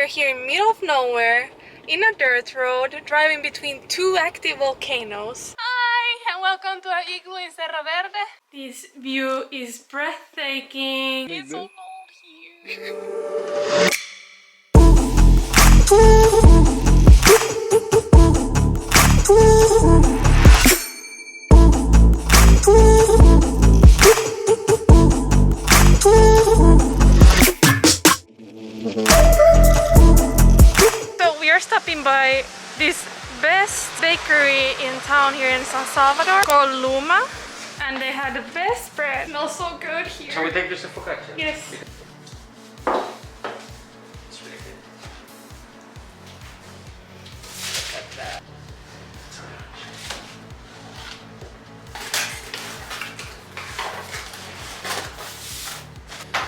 We're here in middle of nowhere, in a dirt road, driving between two active volcanoes. Hi, and welcome to our igloo in Cerro Verde. This view is breathtaking. It's so cold here. Stopping by this best bakery in town here in San Salvador called Luma, and they had the best bread. It smells so good here. Shall we take just a focaccia? Yes. It's really good.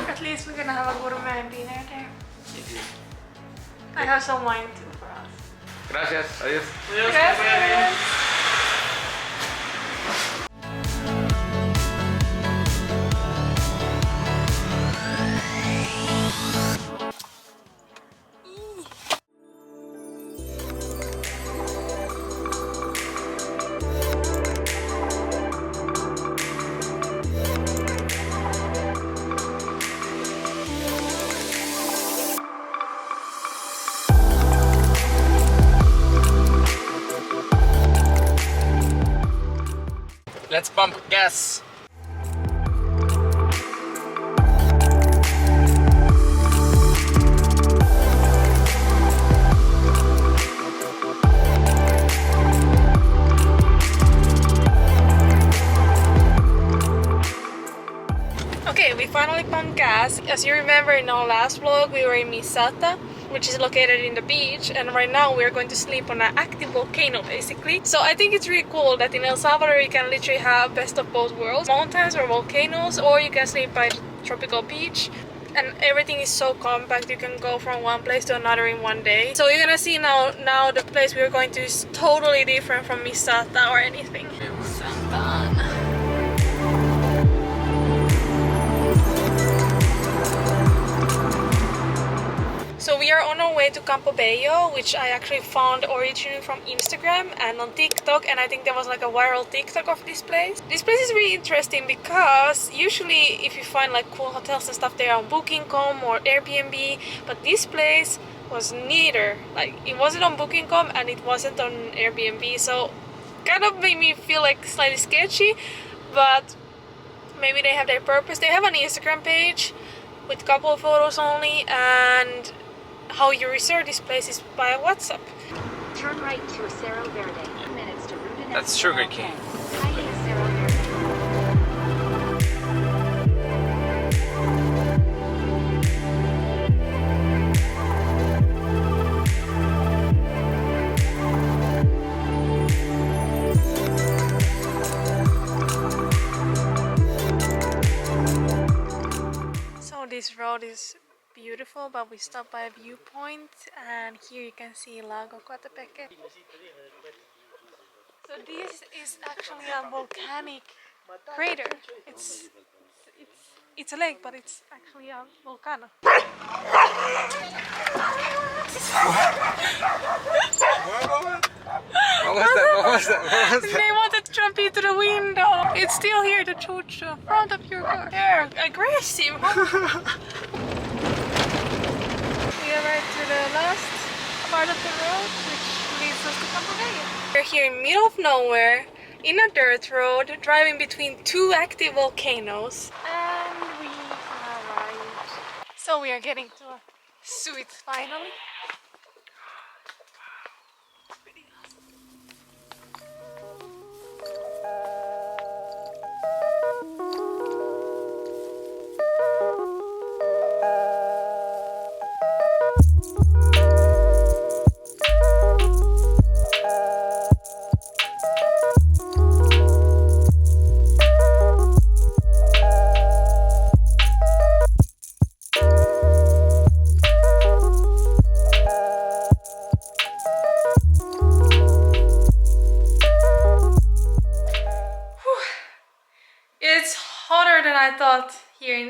At least we're gonna have a gourmet dinner there. Indeed. I have some wine too for us. Gracias. Adiós. Gracias. Let's pump gas. Okay, we finally pumped gas. As you remember in our last vlog, we were in Misata, which is located in the beach, and right now we're going to sleep on an active volcano basically. So I think it's really cool that in El Salvador you can literally have best of both worlds, mountains or volcanoes, or you can sleep by the tropical beach, and everything is so compact. You can go from one place to another in one day. So you're gonna see now the place we're going to is totally different from Misata or anything. Santa. So we are on our way to Campo Bello, which I actually found originally from Instagram and on TikTok, and I think there was like a viral TikTok of this place. This place is really interesting because usually if you find like cool hotels and stuff, they're on Booking.com or Airbnb, but this place was neither. Like it wasn't on Booking.com and it wasn't on Airbnb, so kind of made me feel like slightly sketchy, but maybe they have their purpose. They have an Instagram page with a couple of photos only, and how you reserve this place is via WhatsApp. Turn right to Cerro Verde. Minutes to Route. That's sugar cane. Cerro Verde. So this road is beautiful, but we stopped by a viewpoint, and here you can see Lago Coatepeque. So this is actually a volcanic crater. It's a lake, but it's actually a volcano. What was that? They wanted to jump into the window. It's still here, the chucho, front of your car. They're aggressive. We arrived to the last part of the road, which leads us to Campo Bello. We're here in middle of nowhere, in a dirt road, driving between two active volcanoes. And we arrived. So we are getting to a suite finally.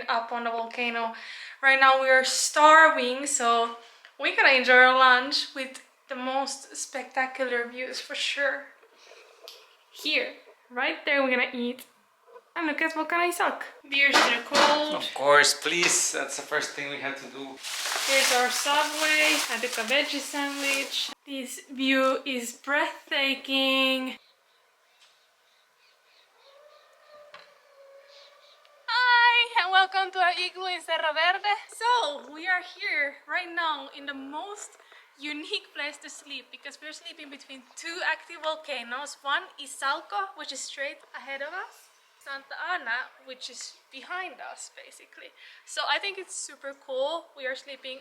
Up on the volcano. Right now we are starving, so We're gonna enjoy our lunch with the most spectacular views for sure. Here, right there, we're gonna eat. And look at volcano Isaac. Beers to the cold. Of course, please. That's the first thing we have to do. Here's our Subway. I took a veggie sandwich. This view is breathtaking. Hi, and welcome to our igloo in Cerro Verde. So, we are here right now in the most unique place to sleep because we're sleeping between two active volcanoes. One is Salco, which is straight ahead of us. Santa Ana, which is behind us basically. So I think it's super cool. We are sleeping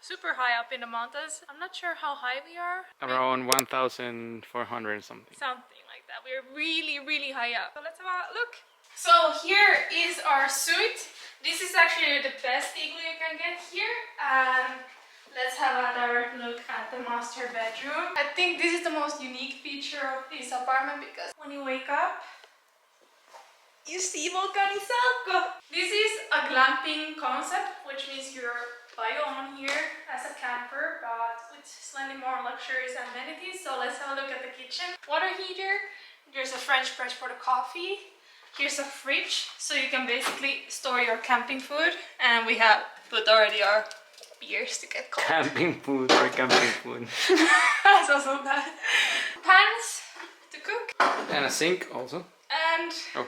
super high up in the mountains. I'm not sure how high we are. Around 1,400 something. Something like that. We're really high up. So let's have a look. So here is our suite. This is actually the best igloo you can get here. And let's have another look at the master bedroom. I think this is the most unique feature of this apartment because when you wake up, you see volcano Salco. This is a glamping concept, which means you're by your own here as a camper, but with slightly more luxuries and amenities. So let's have a look at the kitchen. Water heater. There's a French press for the coffee. Here's a fridge, so you can basically store your camping food. And we have put already our beers to get cold. Camping food or camping food. That's also bad. Pans to cook. And a sink also. And Oh.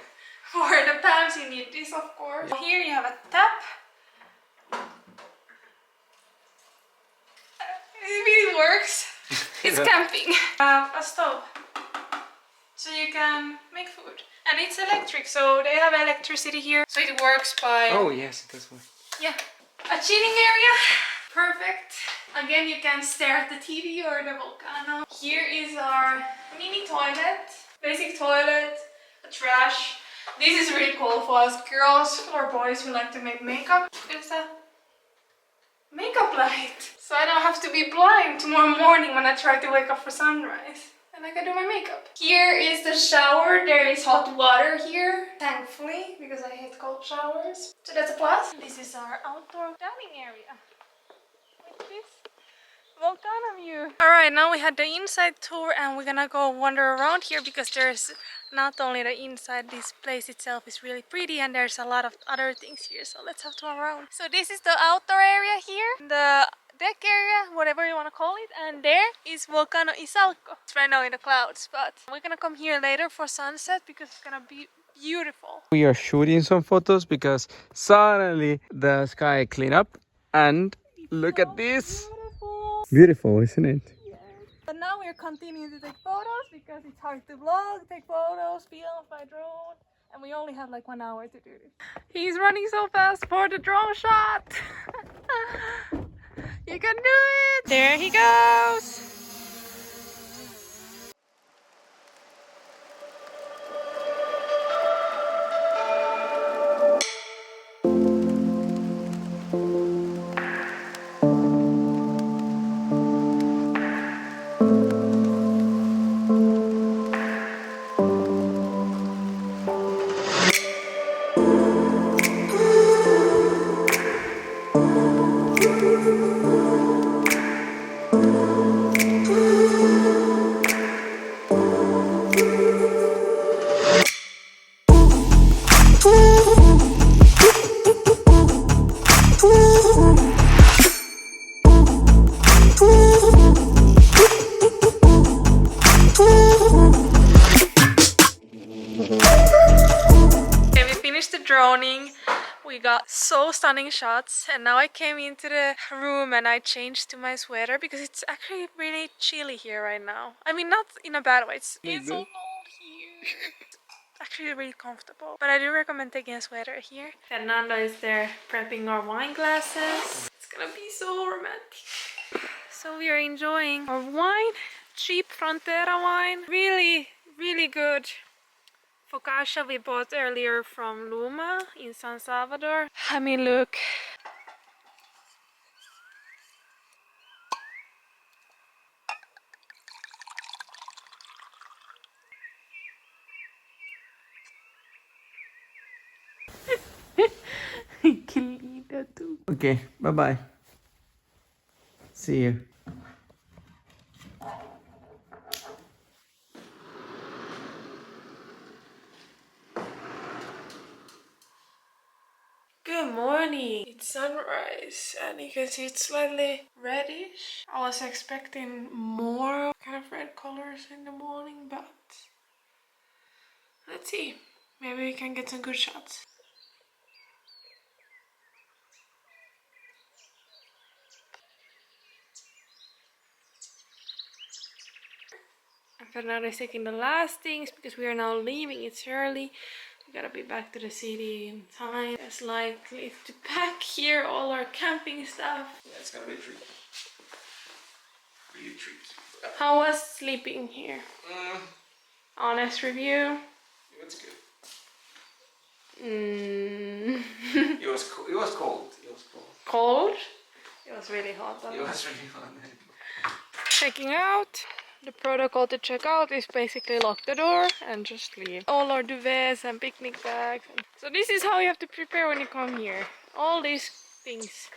for the pans you need this, of course. Here you have a tap. It really works. It's camping. A stove, so you can make food. And it's electric, so they have electricity here. So it works by... Oh yes, it does work. Yeah. A chilling area. Perfect. Again, you can stare at the TV or the volcano. Here is our mini toilet. Basic toilet. A trash. This is really cool for us girls or boys who like to make makeup. There's a makeup light. So I don't have to be blind tomorrow morning when I try to wake up for sunrise. And I can do my makeup. Here is the shower. There is hot water here, thankfully, because I hate cold showers. So that's a plus. This is our outdoor dining area. With this volcano view. Alright, now we had the inside tour and we're gonna go wander around here because there's not only the inside, this place itself is really pretty and there's a lot of other things here. So let's have to tour around. So this is the outdoor area here. The deck area, whatever you want to call it, and there is volcano Izalco. It's right now in the clouds, but we're gonna come here later for sunset because it's gonna be beautiful. We are shooting some photos because suddenly the sky cleaned up and look at this. Beautiful, isn't it? Yes. But now we're continuing to take photos because it's hard to vlog, take photos, film by drone, and we only have like 1 hour to do this. He's running so fast for the drone shot. You can do it! There he goes! Droning. We got so stunning shots and now I came into the room and I changed to my sweater because it's actually really chilly here right now. I mean, not in a bad way, it's so cold here. It's actually really comfortable, but I do recommend taking a sweater here. Fernando is there prepping our wine glasses. It's gonna be so romantic. So we are enjoying our wine, cheap Frontera wine, really good. Focaccia we bought earlier from Luma in San Salvador. I mean, look. Okay, bye-bye. See see you. Good morning. It's sunrise and you can see it's slightly reddish. I was expecting more kind of red colors in the morning, but let's see. Maybe we can get some good shots. And Fernando is taking the last things because we are now leaving. It's early. We gotta be back to the city in time. It's likely to pack here all our camping stuff. Yeah, it's gonna be a treat. Really a treat. How was sleeping here? Honest review? It was good. It was cold. It was cold. cold? It was really hot. It was really fun. Checking out. The protocol to check out is basically lock the door and just leave. All our duvets and picnic bags. So this is how you have to prepare when you come here. All these things.